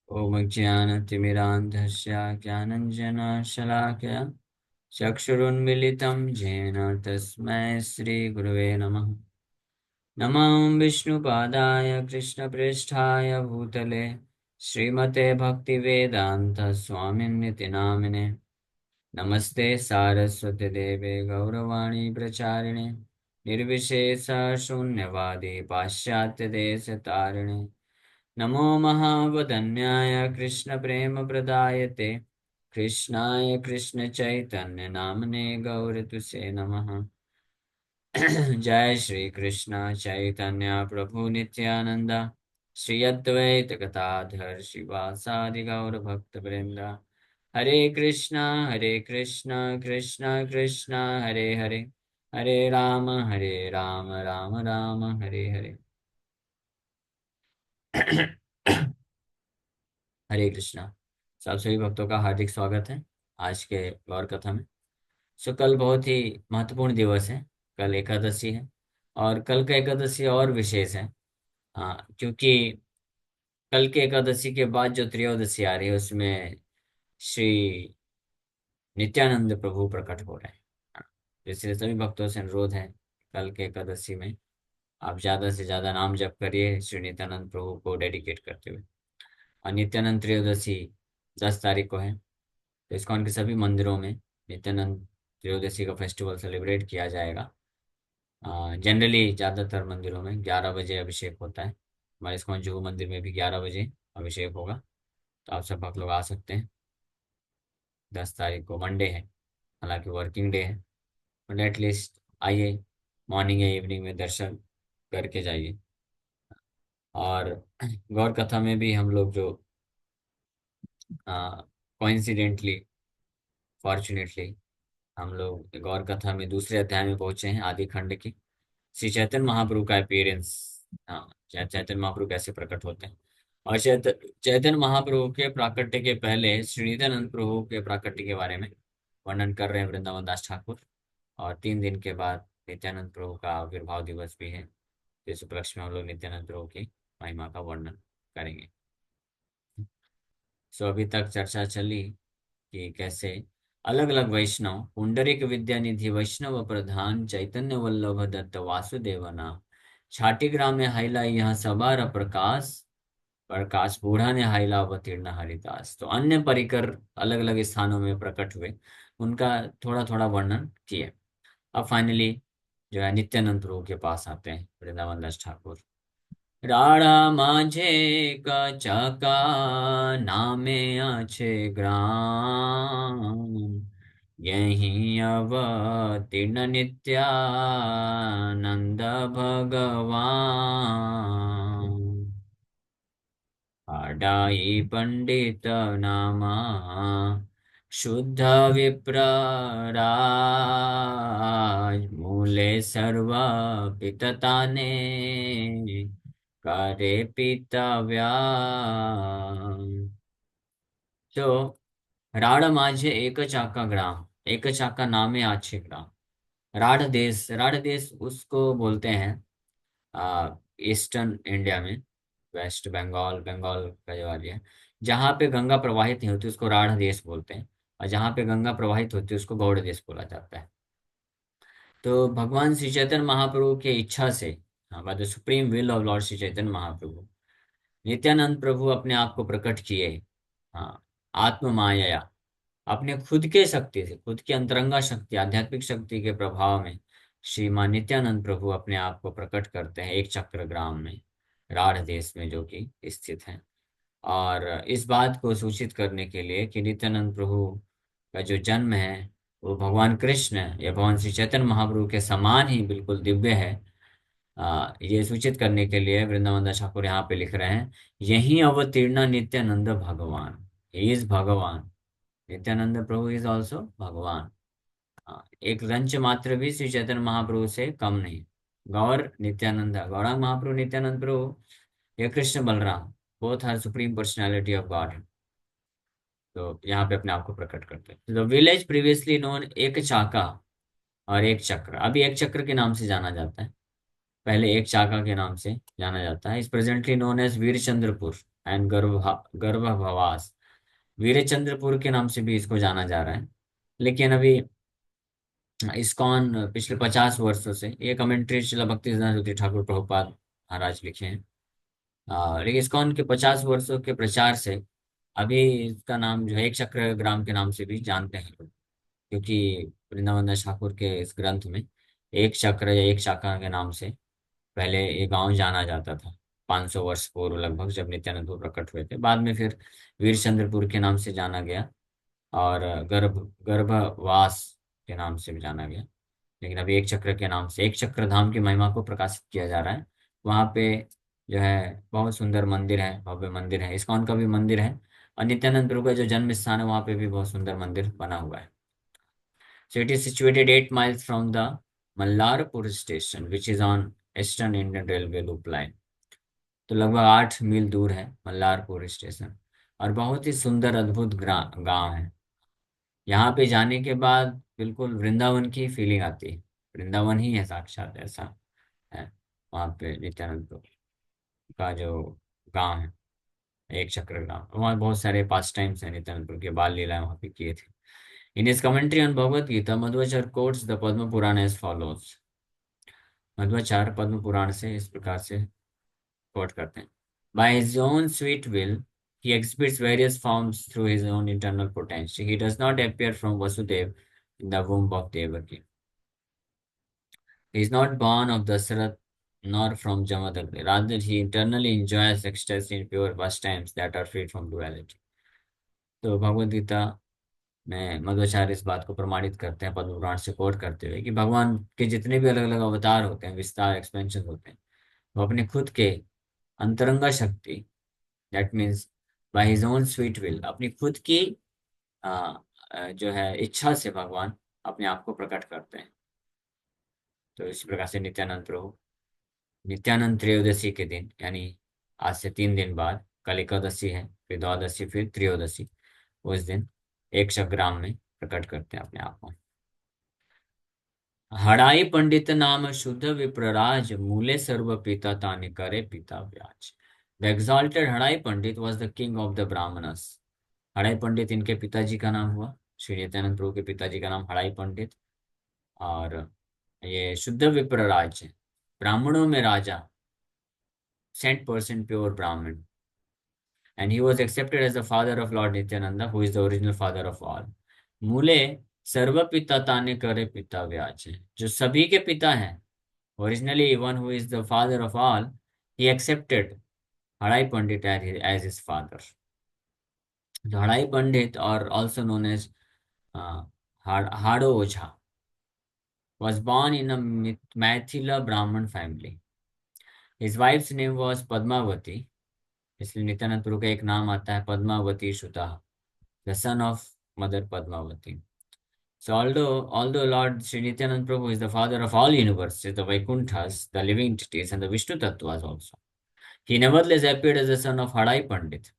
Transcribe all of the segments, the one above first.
ॐ ज्ञानतिमिरान्धस्य ज्ञानञ्जनशलाकया चक्षुरुन्मिलितं येन तस्मै श्रीगुरवे नमः। नमो विष्णुपादाय कृष्णप्रेष्ठाय भूतले श्रीमते भक्तिवेदान्तस्वामिन्निति नामिने। नमस्ते सारस्वती देवे गौरवाणी प्रचारिणे निर्विशेष शून्यवादी पाश्चात्यदेशतारिणे। नमो महावदन्याय कृष्णप्रेमप्रदायते कृष्णाय कृष्णचैतन्यनाम्ने गौरतुसे नमः। जय श्री कृष्ण चैतन्य प्रभु नित्यानंद श्री अद्वैत गदाधर शिवासादि गौर भक्त वृंदा। हरे कृष्णा कृष्णा कृष्णा हरे हरे, हरे राम राम राम हरे हरे। हरे कृष्णा। सब सभी भक्तों का हार्दिक स्वागत है आज के गौर कथा में। कल बहुत ही महत्वपूर्ण दिवस है। कल एकादशी है और कल का एकादशी और विशेष है। हाँ, क्योंकि कल के एकादशी के बाद जो त्रयोदशी आ रही है उसमें श्री नित्यानंद प्रभु प्रकट हो रहे हैं। हाँ, इसलिए सभी भक्तों से अनुरोध है कल के एकादशी में आप ज्यादा से ज्यादा नाम जप करिए श्री नित्यानंद प्रभु को डेडिकेट करते हुए। और नित्यानंद त्रयोदशी 10 तारीख को है, तो इस्कॉन के सभी मंदिरों में नित्यानंद त्रयोदशी का फेस्टिवल सेलिब्रेट किया जाएगा। जनरली ज़्यादातर मंदिरों में 11 बजे अभिषेक होता है। हमारे इस्कॉन जुहू मंदिर में भी 11 बजे अभिषेक होगा। तो आप सब भक्त लोग आ सकते हैं। 10 तारीख को मंडे है, हालांकि वर्किंग डे है, बट एटलीस्ट आइए, मॉर्निंग या इवनिंग में दर्शन करके जाइए। और गौर कथा में भी हम लोग जो कोइंसिडेंटली, फॉर्चुनेटली, हम लोग गौर कथा में दूसरे अध्याय में पहुंचे हैं, आदि खंड की। श्री चैतन्य महाप्रभु का अपीयरेंस। हाँ, चैतन्य महाप्रभु कैसे प्रकट होते हैं। और चैतन्य महाप्रभु के प्राकट्य के पहले श्री नित्यानंद प्रभु के प्राकट्य के बारे में वर्णन कर रहे हैं वृंदावन दास ठाकुर। और 3 दिन के बाद नित्यानंद प्रभु का आविर्भाव दिवस भी है, तो इस उपलक्ष्य में हम लोग नित्यानंद प्रभु की महिमा का वर्णन करेंगे। अभी तक चर्चा चली कि कैसे अलग अलग वैष्णव पुंडरीक विद्यानिधि वैष्णव प्रधान चैतन्य वल्लभ दत्त वासुदेव नाम छाटी ग्राम में हाइला यहाँ सबार प्रकाश प्रकाश बूढ़ा ने हाइला अवतीर्ण हरिदास। तो अन्य परिकर अलग अलग स्थानों में प्रकट हुए, उनका थोड़ा थोड़ा वर्णन किए। अब फाइनली जो है नित्यानंद प्रभु के पास आते हैं वृंदावन दास ठाकुर। রাড়া মাঝে চাকা नामे আছে ग्राम, यहीं अवतीर्ण नित्यानंद भगवान। आडाई पंडित नामा शुद्ध विप्रराज, मूले सर्व पितताने करे पितव्या। तो राड माझे एक चाका ग्राम, एक चाका नामे आछे ग्राम। राढ़ देश उसको बोलते हैं ईस्टर्न इंडिया में, वेस्ट बंगाल, बंगाल का जो एरिया है, जहाँ पे गंगा प्रवाहित नहीं होती उसको राढ़ देश बोलते हैं। और जहाँ पे गंगा प्रवाहित होती है उसको गौड़ देश बोला जाता है। तो भगवान श्री चैतन्य महाप्रभु की इच्छा से, by the supreme will of Lord Shri Chaitanya Mahaprabhu, Nityananda Prabhu अपने आप को प्रकट किए। हाँ, आत्म माया, अपने खुद के शक्ति से, खुद की अंतरंगा शक्ति, आध्यात्मिक शक्ति के प्रभाव में श्रीमान नित्यानंद प्रभु अपने आप को प्रकट करते हैं एक चक्र ग्राम में, राढ़ देश में, जो कि स्थित है। और इस बात को सूचित करने के लिए कि नित्यानंद प्रभु का जो जन्म है वो भगवान कृष्ण या भगवान श्री चैतन्य महाप्रभु के समान ही बिल्कुल दिव्य है, ये सूचित करने के लिए वृंदावन दास ठाकुर यहाँ पे लिख रहे हैं, यही अवतीर्ण नित्यानंद भगवान। ही इज भगवान, नित्यानंद प्रभु इज ऑल्सो भगवान। एक रंच मात्र भी श्री चैतन्य महाप्रभु से कम नहीं। गौर नित्यानंद, गौरांग महाप्रभु नित्यानंद प्रभु या Krishna Balaram, both are supreme personality of God. तो यहाँ पे अपने आप को प्रकट करते हैं। तो विलेज प्रीवियसली नोन एक चाका और एक चक्र, अभी एक चक्र के नाम से जाना जाता है, पहले एक चाका के नाम से जाना जाता है। इस प्रेजेंटली नोन एज वीरचंद्रपुर। एंड गर्भवास, वीरचंद्रपुर के नाम से भी इसको जाना जा रहा है। लेकिन अभी इस्कॉन पिछले 50 वर्षों से, ये कमेंट्री श्रील भक्ति ज्योति ठाकुर प्रभुपाद महाराज लिखे हैं। लेकिन इस्कॉन के 50 वर्षों के प्रचार से अभी इसका नाम जो है एक चक्र ग्राम के नाम से भी जानते हैं लोग। क्योंकि वृंदावन दास ठाकुर के इस ग्रंथ में एक चक्र या एक शाखा के नाम से पहले ये गांव जाना जाता था। 500 वर्ष पूर्व लगभग जब नित्यानंद वो प्रकट हुए थे, बाद में फिर वीरचंद्रपुर के नाम से जाना गया, और गर्भवास के नाम से भी जाना गया। लेकिन अभी एक चक्र के नाम से एक चक्र धाम की महिमा को प्रकाशित किया जा रहा है। वहाँ पे जो है बहुत सुंदर मंदिर है, भव्य मंदिर है, इस्कॉन का भी मंदिर है, और नित्यानंद प्रभु का जो जन्म स्थान है वहाँ पे भी बहुत सुंदर मंदिर बना हुआ है। So it is situated 8 miles from the Mallarpur station, which is on Eastern Indian Railway loop line. तो लगभग 8 मील दूर है मल्लारपुर स्टेशन, और बहुत ही सुंदर अद्भुत गांव है। यहाँ पे जाने के बाद बिल्कुल वृंदावन की फीलिंग आती है। वृंदावन ही है साक्षात, ऐसा है वहाँ पे नित्यानंद प्रभु का जो गांव है, एक चक्र गांव। वहाँ बहुत सारे पास टाइम्स हैं, नित्यानंद प्रभु के बाल लीलाएं वहाँ पे किए थे। In his commentary on Bhagavad Gita, Madhvacharya quotes the Padma Purana as follows. Madhvacharya Padma Purana से इस प्रकार से कोट करते हैं। By his own sweet will, he exhibits various forms through his own internal potential. He does not appear from Vasudev in the womb of Devaki. He is not born of Dasarath nor from Jamadagni. Rather, he internally enjoys ecstasy in pure pastimes that are free from duality. तो भगवद गीता में मध्वाचार्य इस बात को प्रमाणित करते हैं पद्म पुराण से coat करते हुए कि भगवान के जितने भी अलग अलग अवतार होते हैं, विस्तार एक्सपेंशन होते हैं, वो अपने खुद के अंतरंगा शक्ति, that means by his own sweet will, अपनी खुद की आ, जो है इच्छा से भगवान अपने आप को प्रकट करते हैं। तो इसी प्रकार से नित्यानंद प्रभु नित्यानंद त्रयोदशी के दिन, यानी आज से 3 दिन बाद, कल एकादशी है, फिर द्वादशी, फिर त्रयोदशी, उस दिन एक ग्राम में प्रकट करते हैं अपने आप को। हड़ाई पंडित नाम शुद्ध विप्रराज, मूले सर्व पिता तानि करे पिता व्याज। The exalted Hadai Pandit was the king of the Brahmanas. Hadai Pandit इनके पिताजी का नाम हुआ। श्री नित्यानंद प्रभु के पिताजी का नाम हड़ाई पंडित, और ये शुद्ध विप्रराज है, ब्राह्मणों में राजा, 100% प्योर ब्राह्मण। And he was accepted as the father of Lord Nityananda, who is the original father of all. मूले सर्व पिता ताने करे पिता व्याज है, जो सभी के पिता हैं, originally one who is the father of all, he accepted Hadai Pandit as his father. The Hadai Pandit, or also known as Hado Ojha, was born in a Maithila Brahmin family. His wife's name was Padmavati, इसलिए नित्यानंद प्रभु का एक नाम आता है पद्मावती सुता, the son of Mother Padmavati. So although Lord Sri Nityanand Prabhu is the father of all universes, the Vaikunthas, the living entities, and the Vishnu Tattvas also, he nevertheless appeared as the son of Hadai Pandit.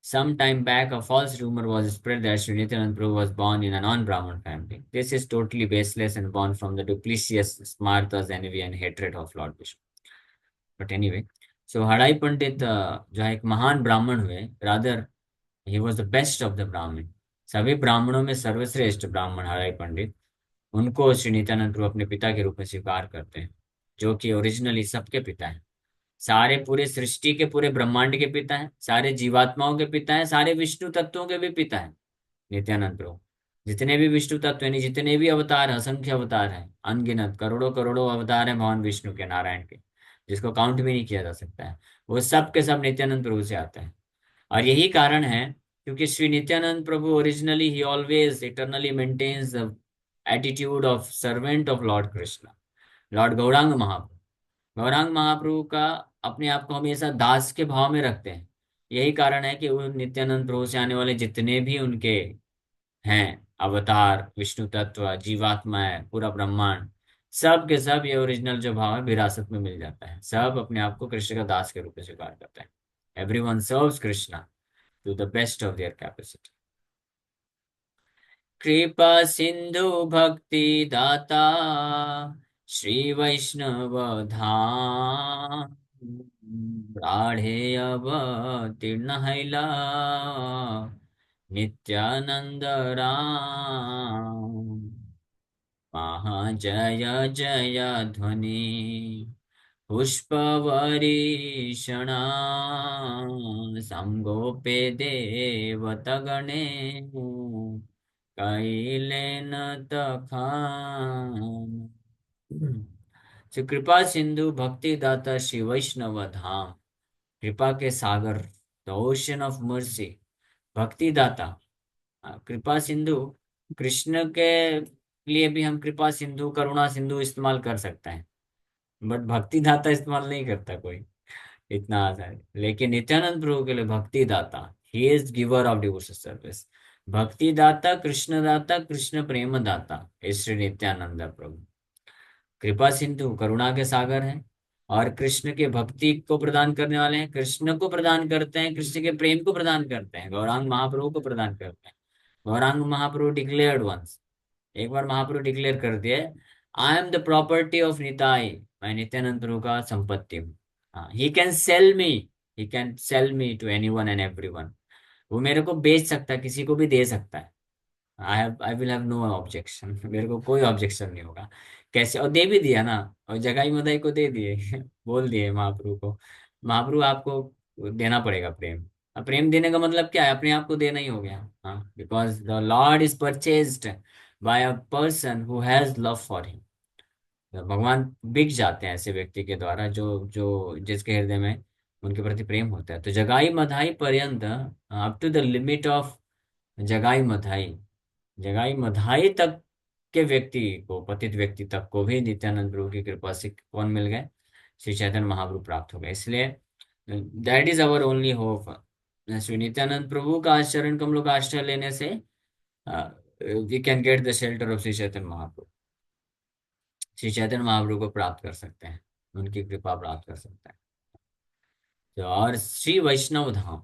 Some time back, a false rumor was spread that Sri Nityanand Prabhu was born in a non-Brahmin family. This is totally baseless and born from the duplicitous Smarta's envy and hatred of Lord Vishnu. But anyway, so Hadai Pandit जो है एक महान ब्राह्मण हुए, rather he was the best of the Brahmin. सभी ब्राह्मणों में सर्वश्रेष्ठ ब्राह्मण हराई पंडित, उनको श्री नित्यानंद प्रभु अपने पिता के रूप में स्वीकार करते हैं, जो कि ओरिजिनली सबके पिता हैं। सारे पूरे सृष्टि के, पूरे ब्रह्मांड के पिता हैं, सारे जीवात्माओं के पिता हैं, सारे विष्णु तत्वों के भी पिता हैं नित्यानंद प्रभु। जितने भी विष्णु तत्व यानी जितने भी अवतार हैं, असंख्य अवतार हैं, अनगिनत करोड़ों करोड़ों अवतार हैं भगवान विष्णु के, नारायण के, जिसको काउंट भी नहीं किया जा सकता है, वो सब के सब नित्यानंद प्रभु से आते हैं। और यही कारण है क्योंकि Shri Nityananda Prabhu originally he always eternally maintains the attitude of servant of Lord Krishna, Lord Gauranga Mahaprabhu. Gauranga Mahaprabhu का अपने आप को हमेशा दास के भाव में रखते हैं। यही कारण है कि वो नित्यानंद प्रभु से आने वाले जितने भी उनके हैं अवतार, विष्णु तत्व, जीवात्माएं, पूरा ब्रह्मांड, सब के सब ये ओरिजिनल जो भाव है विरासत में मिल जाता है। सब अपने आप को कृष्ण का दास के रूप में स्वीकार करते हैं। Everyone serves Krishna to the best of their capacity. कृपा सिंधु भक्ति दाता श्री वैष्णव धाम, राढ़े अवतीर्ण हैला नित्यानंद राम। महाजय जय ध्वनि पुष्पवरीषणा संगोपे देवतगणे कैलेन तखान। श्री कृपा सिंधु भक्ति दाता श्री वैष्णव धाम, कृपा के सागर, द ओशन ऑफ मर्सी, भक्ति दाता, कृपा सिंधु। कृष्ण के लिए भी हम कृपा सिंधु, करुणा सिंधु इस्तेमाल कर सकते हैं, बट भक्ति दाता इस्तेमाल नहीं करता कोई, इतना आसान है। लेकिन नित्यानंद प्रभु के लिए भक्ति दाता, he is giver of devotional service. भक्ति दाता, कृष्ण दाता, कृष्ण प्रेम दाता इस श्री नित्यानंद प्रभु। कृपा सिंधु करुणा के सागर हैं, और कृष्ण के भक्ति को प्रदान करने वाले हैं, कृष्ण को प्रदान करते हैं, कृष्ण के प्रेम को प्रदान करते हैं, गौरांग महाप्रभु को प्रदान करते हैं। गौरांग महाप्रभु डिक्लेयर्ड वंस, एक बार महाप्रभु डिक्लेयर कर दिए, I am the property of Nitai, मैं नित्यानंद प्रभु का संपत्ति हूँ। हाँ, he can sell me, he can sell me to any one and every one. वो मेरे को बेच सकता है, किसी को भी दे सकता है। I will have no objection, मेरे को कोई ऑब्जेक्शन नहीं होगा। कैसे, और दे भी दिया ना, और जगाई मदाई को दे दिए बोल दिए महाप्रभु को, महाप्रभु आपको देना पड़ेगा प्रेम। अब प्रेम देने का मतलब क्या है, अपने आप को देना ही हो गया। हाँ, because the Lord is purchased bye a person who has love for him. भगवान बिक जाते हैं ऐसे व्यक्ति के द्वारा जो जो जिसके हृदय में उनके प्रति प्रेम होता है। तो जगाई मधाई पर्यंत, up to the limit of Jagai Madhai, जगाई मधाई तक के व्यक्ति को, पतित व्यक्ति तक को भी नित्यानंद प्रभु की कृपा से कौन मिल गए, श्री चैतन्य महाप्रभु प्राप्त हो गए। इसलिए that is our only hope. Shri Nityananda Prabhu का आचरण कमलों का आश्रय लेने से we can get the shelter of Shri Chaitanya Mahaprabhu. Shri Chaitanya Mahaprabhu को प्राप्त कर सकते हैं, उनकी कृपा प्राप्त कर सकते हैं। तो और श्री वैष्णव धाम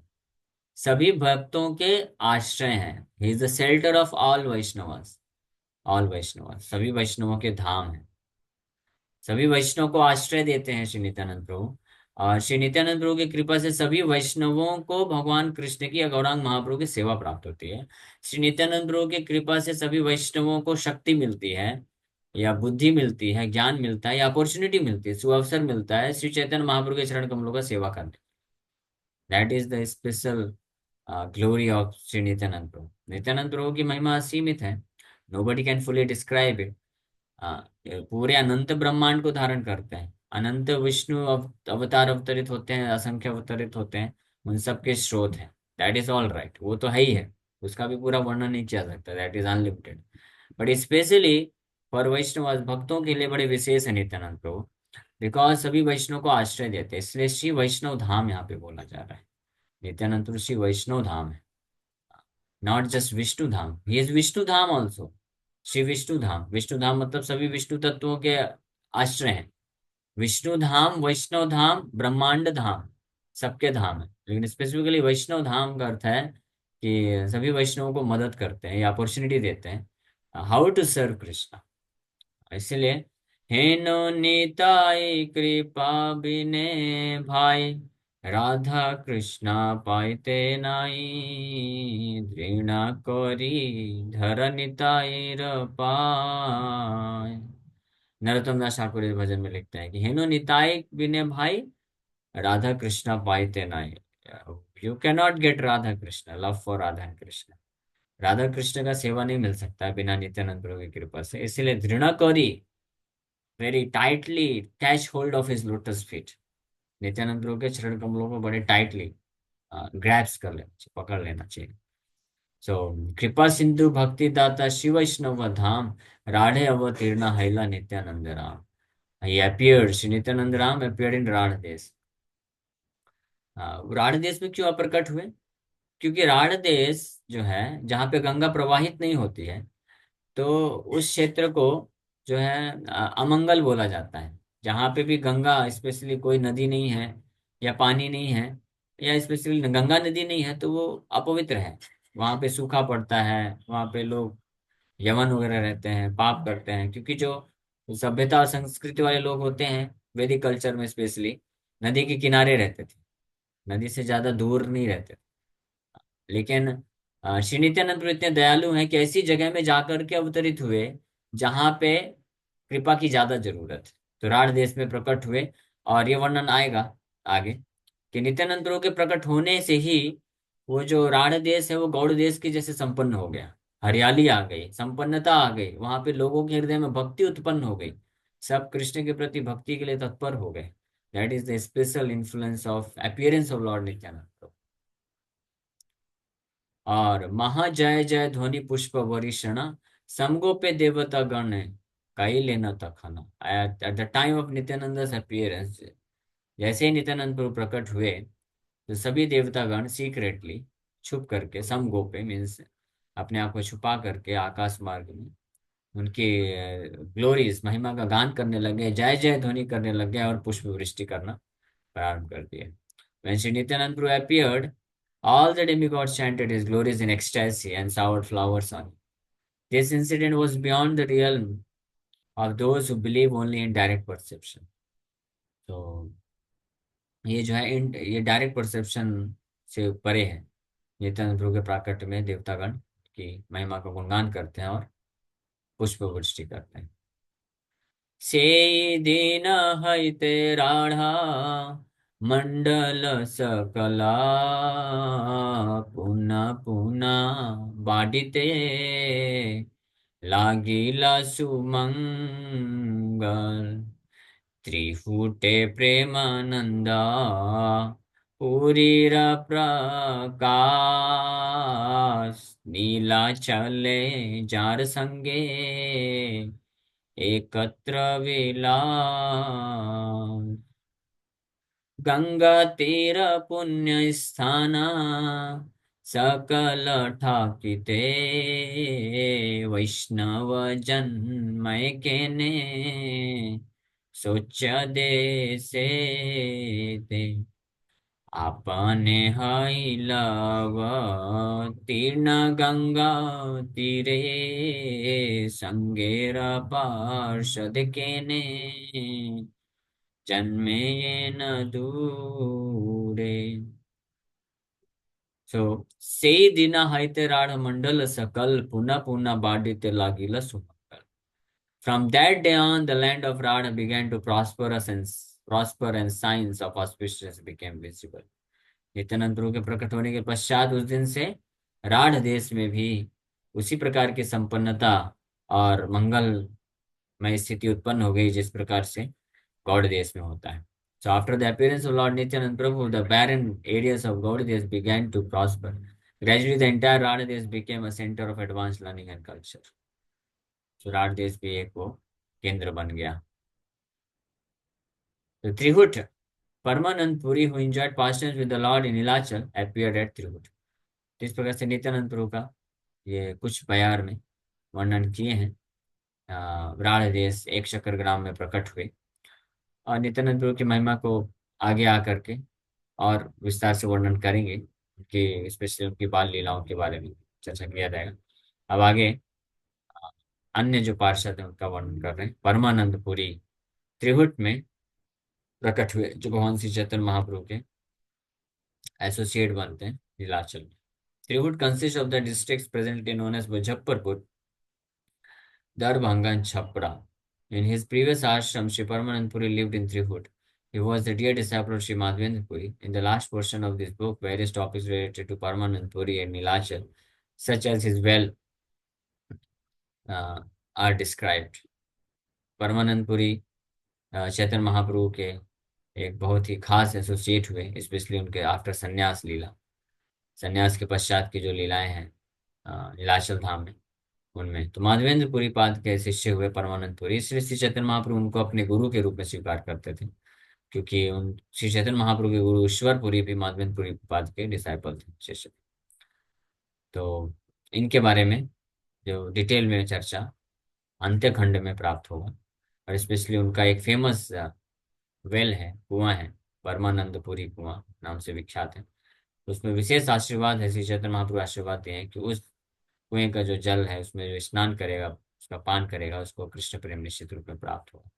सभी भक्तों के आश्रय हैं, he is the shelter of all Vaishnavas. All Vaishnav, सभी वैष्णवों के धाम है, सभी वैष्णव को आश्रय देते हैं श्री नित्यानंद प्रभु। और श्री नित्यानंद प्रभु की कृपा से सभी वैष्णवों को भगवान कृष्ण की या गौरांग महाप्रभु की सेवा प्राप्त होती है। श्री नित्यानंद प्रभु की कृपा से सभी वैष्णवों को शक्ति मिलती है, या बुद्धि मिलती है, ज्ञान मिलता है, या अपॉर्चुनिटी मिलती है, सुअवसर मिलता है श्री चैतन्य महाप्रभु के चरण कमलों का सेवा करने। That is the special glory of Shri Nityananda Prabhu. Nityananda Prabhu की महिमा असीमित है, nobody can fully describe it. पूरे अनंत ब्रह्मांड को धारण करते हैं, अनंत विष्णु अवतार अवतरित होते हैं, असंख्य अवतरित होते हैं, उन सब के स्रोत हैं। दैट इज ऑल राइट, वो तो है ही है, उसका भी पूरा वर्णन नहीं किया सकता, that is unlimited. But specially for Vaishnav भक्तों के लिए बड़े विशेष है नित्यानंद प्रभु, बिकॉज सभी वैष्णव को आश्रय देते हैं, इसलिए श्री वैष्णव धाम यहाँ पे बोला जा रहा है। नित्यानंद प्रभु श्री वैष्णव धाम है, not just Vishnu Dham, he is Vishnu Dham also. Shri Vishnu Dham, Vishnu Dham मतलब सभी विष्णु तत्वों के आश्रय हैं। विष्णु धाम, वैष्णव धाम, ब्रह्मांड धाम, सबके धाम है, लेकिन स्पेसिफिकली वैष्णव धाम का अर्थ है कि सभी वैष्णवों को मदद करते हैं या अपॉर्चुनिटी देते हैं हाउ टू सर्व कृष्णा। इसलिए हेनो निताई कृपा बिने भाई, राधा कृष्णा पाइते नाई, दृढ़ करी धर निताई र पाय। नरोत्तम दास ठाकुर इस भजन में लिखते हैं कि हेनो निताई बिने भाई, राधा कृष्णा पाइते नाई। You can not gate Radha Krishna, love for Radha and Krishna, Radha Krishna का सेवा नहीं मिल सकता बिना नित्यानंद प्रभु की कृपा से। इसीलिए दृढ़ करी, very tightly catch hold of his lotus feet, Nityananda Prabhu के चरण कमलों को बड़े टाइटली ग्रैप्स कर लेना चाहिए, पकड़ लेना चाहिए। सो कृपा सिंधु भक्ति दाता शिव वैष्णव धाम, राधे अवतीर्ण हैला Nityanand Ram. He appeared, Shri Nityanand Ram appeared in राढ़ देश। राढ़ देश में क्यों प्रकट हुए, क्योंकि राढ़ देश जो है जहाँ पे गंगा प्रवाहित नहीं होती है, तो उस क्षेत्र को जो है अमंगल बोला जाता है। जहाँ पे भी गंगा स्पेशली कोई नदी नहीं है, या पानी नहीं है, या स्पेशली गंगा नदी नहीं है, तो वो अपवित्र है। वहाँ पे सूखा पड़ता है, वहाँ पे लोग यमन वगैरह रहते हैं, पाप करते हैं, क्योंकि जो सभ्यता और संस्कृति वाले लोग होते हैं वैदिक कल्चर में स्पेशली, नदी के किनारे रहते थे, नदी से ज्यादा दूर नहीं रहते थे। लेकिन श्री नित्यानंद प्रभु इतने दयालु हैं कि ऐसी जगह में जाकर के अवतरित हुए जहां पे कृपा की ज्यादा जरूरत है। तो राढ़ देश में प्रकट हुए, और ये वर्णन आएगा आगे कि नित्यानंद प्रभु के प्रकट होने से ही वो जो राढ़ देश है वो गौड़ देश के जैसे संपन्न हो गया। हरियाली आ गई, संपन्नता आ गई, वहां पे लोगों के हृदय में भक्ति उत्पन्न हो गई। सब कृष्ण के प्रति भक्ति के लिए तत्पर हो गए। That is the special influence of appearance of Lord Nityananda Prabhu. और महा जय जय ध्वनि पुष्प वर्षण, समगोपे देवता गण कई लेना तखना। At the time of Nityanand appearance, जैसे ही नित्यानंद प्रभु प्रकट हुए, तो सभी देवतागण सीक्रेटली छुप करके, समगोपे मीन्स अपने आप को छुपा करके आकाश मार्ग में उनकी ग्लोरीज महिमा का गान करने लगे, जय जय ध्वनि करने लगे और पुष्प वृष्टि करना प्रारंभ कर दिए। When Sri Nityanand Prabhu appeared, all the demigods chanted his glories in ecstasy and showered flowers on him. This incident was beyond the realm of those who believe only in direct perception. तो ये जो है ये direct perception से परे है। नित्यानंद प्रभु के प्राकट्य में देवतागण की महिमा का गुणगान करते हैं और पुष्प वृष्टि करते हैं। से दिन हईते राढ़ा मंडल सकला, पुनः पुनः बाडिते लागिला सुमंगल। त्रिफुटे प्रेमानंदा पूरीरा प्रकाश, नीला चले जार संगे एकत्र विलास। गंगा तीर पुण्य स्थाना सकल ठाकिते, वैष्णव जन्मय केने सोच दे से दे। आपने हई लव तीर्ण गंगा तीरे, संगेर पार्षद केने जन्मे ये न दूरे। सो से दिन हाइते राढ़ मंडल सकल, पुनः पुनः बाडिते लागिला सुमंगल। From that day on, the land of Radha began to prosper, and signs of auspicious became visible. Nityanand Prabhu के प्रकट होने के पश्चात उस दिन से राढ़ देश में भी उसी प्रकार की संपन्नता और मंगलमय स्थिति उत्पन्न हो गई जिस प्रकार से गौड़ देश में होता है। So after the appearance of Lord Nityanand Prabhu, the barren areas of Gaudiya began to prosper. Gradually, the entire Radhadesh became a center of advanced learning and culture. So Radhadesh भी एक वो केंद्र बन गया। तो त्रिहुट, Paramanand Puri, who enjoyed pastimes with the Lord in Nilachal, appeared at Trihut. तो इस प्रकार से नित्यानंद प्रभु का ये कुछ बयार में वर्णन किए हैं। राढ़ एक शक्कर ग्राम में प्रकट हुए, और नित्यानंद प्रभु की महिमा को आगे आकर के और विस्तार से वर्णन करेंगे, कि स्पेशली उनकी बाल लीलाओं के बारे में चर्चा किया जाएगा। अब आगे अ, अन्य जो पार्षद हैं उनका वर्णन कर रहे हैं। परमानंद पुरी त्रिहुट में प्रकट हुए, जो भगवान श्री चैतन्य महाप्रभु के एसोसिएट बनते हैं नीलाचल में। Tirhut consist of the districts presently known as Muzaffarpur, Darbhanga, and Chhapra. In his previous ashram, Sri Paramanand Puri lived in Trihut. He was the dear disciple of Sri Madhavendra Puri. In the last portion of this book, various topics related to Paramanand Puri and Nilachal, such as his well, uh, are described. परमानंद पुरी चैतन्य महाप्रभु के एक बहुत ही खास associate हुए, specially उनके after संन्यास लीला, संन्यास के पश्चात की जो लीलाएं हैं नीलाचल धाम में, उनमें तो माधवेंद्र पुरी पाद के शिष्य हुए परमानंद पुरी। इसलिए श्री चैतन्य महाप्रभु उनको अपने गुरु के रूप में स्वीकार करते थे, क्योंकि उन श्री चैतन्य महाप्रभु के गुरु ईश्वर पुरी भी माधवेंद्र पुरी पाद के डिसाइपल थे, शिष्य थे। तो इनके बारे में जो डिटेल में चर्चा अंत्य खंड में प्राप्त होगा, और स्पेशली उनका एक फेमस वेल है, कुआं है, परमानंदपुरी कुआं नाम से विख्यात है। तो उसमें विशेष आशीर्वाद है, श्री चैतन्य महाप्रभु आशीर्वाद दिए हैं कि उस कुएं का जो जल है उसमें जो स्नान करेगा, उसका पान करेगा, उसको कृष्ण प्रेम निश्चित रूप में प्राप्त होगा।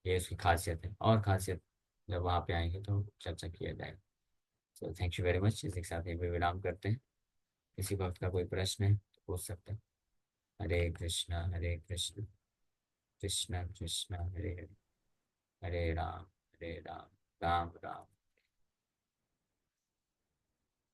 ये उसकी खासियत है। और खासियत जब वहाँ पे आएंगे तो चर्चा किया जाएगा। तो थैंक यू वेरी मच, इसी के साथ ये भी विराम करते हैं। किसी वक्त का कोई प्रश्न है तो पूछ सकते हैं। हरे कृष्णा हरे कृष्णा, कृष्णा कृष्णा हरे हरे, हरे राम राम राम